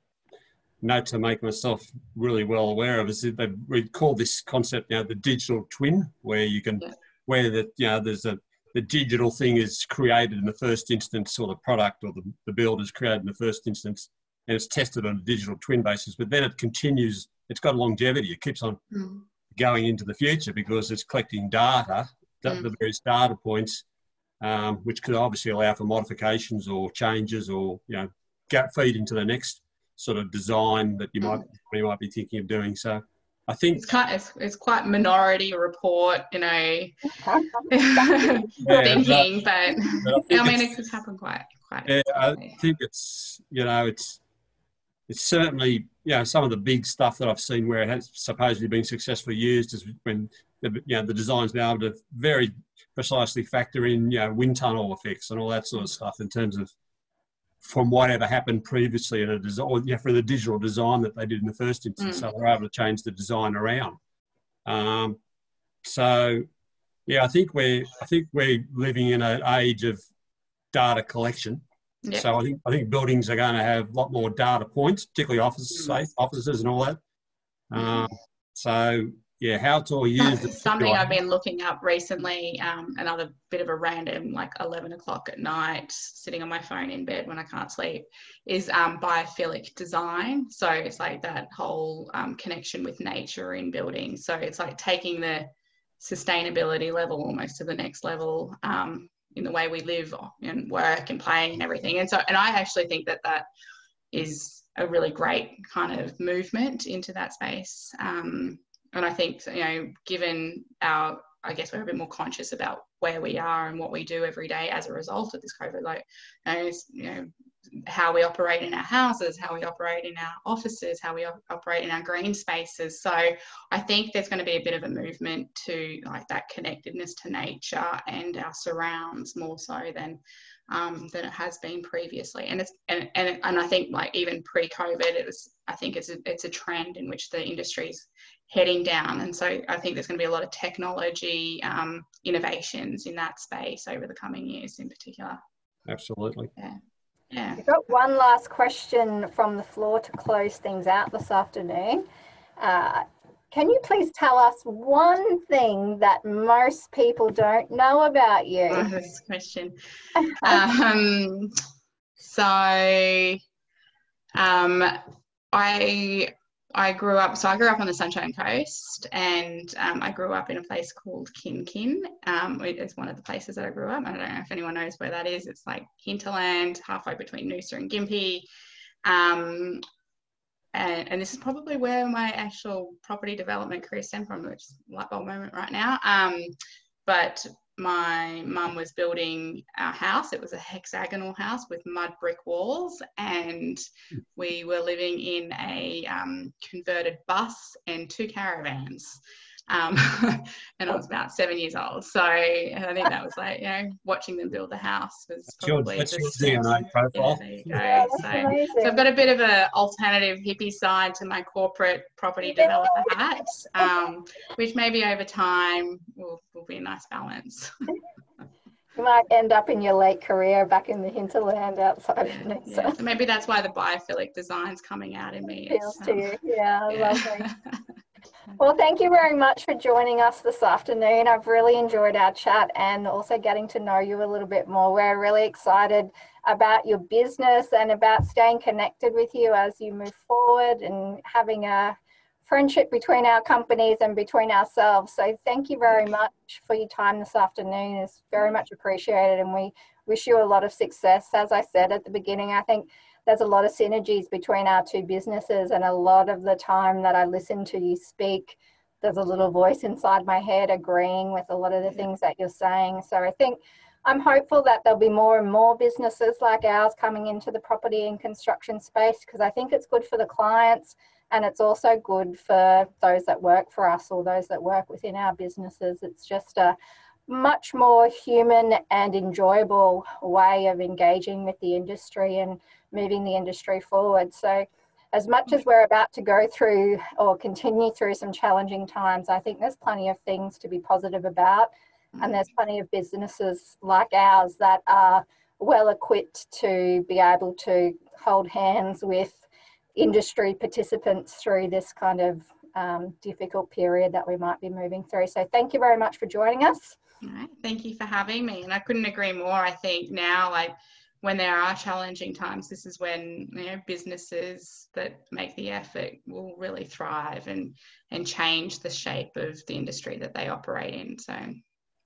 note to make myself really well aware of is that we call this concept now the digital twin, where you can, where there's the digital thing is created in the first instance, or the product or the build is created in the first instance, and it's tested on a digital twin basis, but then it continues, it's got longevity, it keeps on going into the future because it's collecting data, the various data points, which could obviously allow for modifications or changes, or feed into the next sort of design that you might be thinking of doing. So I think it's quite Minority Report, thinking, but I mean, it could happen quite. Yeah, I think it's it's certainly some of the big stuff that I've seen where it has supposedly been successfully used is when the design's been able to very precisely factor in wind tunnel effects and all that sort of stuff in terms of from whatever happened previously in a design, or for the digital design that they did in the first instance. So they're able to change the design around. So I think we're living in an age of data collection. Yep. So I think buildings are going to have a lot more data points, particularly offices and all that. So Yeah, how to use the something I've been looking up recently, another bit of a random, like 11 o'clock at night, sitting on my phone in bed when I can't sleep, is biophilic design. So it's like that whole connection with nature in buildings. So it's like taking the sustainability level almost to the next level in the way we live and work and play and everything. And I actually think that that is a really great kind of movement into that space. And I think, you know, given our, I guess we're a bit more conscious about where we are and what we do every day as a result of this COVID, like, you know, how we operate in our houses, how we operate in our offices, how we operate in our green spaces. So I think there's going to be a bit of a movement to like that connectedness to nature and our surrounds more so than it has been previously. And I think like even pre-COVID, I think it's a trend in which the industry's heading down. And so I think there's going to be a lot of technology innovations in that space over the coming years in particular. Absolutely. Yeah. We've got one last question from the floor to close things out this afternoon. Can you please tell us one thing that most people don't know about you? Oh, this question. I grew up on the Sunshine Coast, and I grew up in a place called Kin. It's one of the places that I grew up. I don't know if anyone knows where that is. It's like hinterland, halfway between Noosa and Gympie. And this is probably where my actual property development career stemmed from, which is a light bulb moment right now. But my mum was building our house. It was a hexagonal house with mud brick walls, and we were living in a converted bus and 2 caravans. And I was about 7 years old. So I think that was like, you know, watching them build the house was probably that's your DNA profile. Yeah, there you go. So I've got a bit of an alternative hippie side to my corporate property developer hat, which maybe over time will be a nice balance. You might end up in your late career back in the hinterland outside of Noosa. Yeah, so maybe that's why the biophilic design's coming out in me. Appeals to you. Yeah, lovely. Well, thank you very much for joining us this afternoon. I've really enjoyed our chat and also getting to know you a little bit more. We're really excited about your business and about staying connected with you as you move forward and having a friendship between our companies and between ourselves. So thank you very much for your time this afternoon. It's very much appreciated, and we wish you a lot of success. As I said at the beginning, I think there's a lot of synergies between our two businesses, and a lot of the time that I listen to you speak, there's a little voice inside my head agreeing with a lot of the things that you're saying. So I think I'm hopeful that there'll be more and more businesses like ours coming into the property and construction space, because I think it's good for the clients, and it's also good for those that work for us or those that work within our businesses. It's just a much more human and enjoyable way of engaging with the industry and moving the industry forward. So as much as we're about to go through or continue through some challenging times, I think there's plenty of things to be positive about, and there's plenty of businesses like ours that are well equipped to be able to hold hands with industry participants through this kind of difficult period that we might be moving through. So thank you very much for joining us. All right. Thank you for having me. And I couldn't agree more. I think now, like, when there are challenging times, this is when, you know, businesses that make the effort will really thrive and change the shape of the industry that they operate in. So,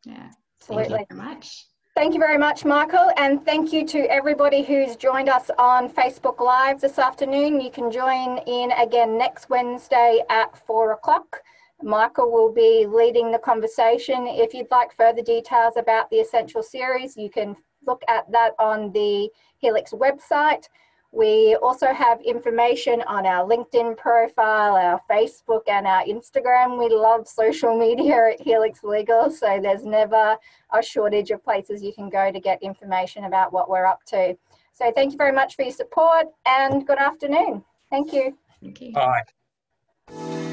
yeah. Absolutely. Thank you very much. Thank you very much, Michael, and thank you to everybody who's joined us on Facebook Live this afternoon. You can join in again next Wednesday at 4 o'clock. Michael will be leading the conversation. If you'd like further details about the Essential Series, you can look at that on the Helix website. We also have information on our LinkedIn profile, our Facebook and our Instagram. We love social media at Helix Legal, so there's never a shortage of places you can go to get information about what we're up to. So thank you very much for your support, and good afternoon. Thank you. Thank you. Bye.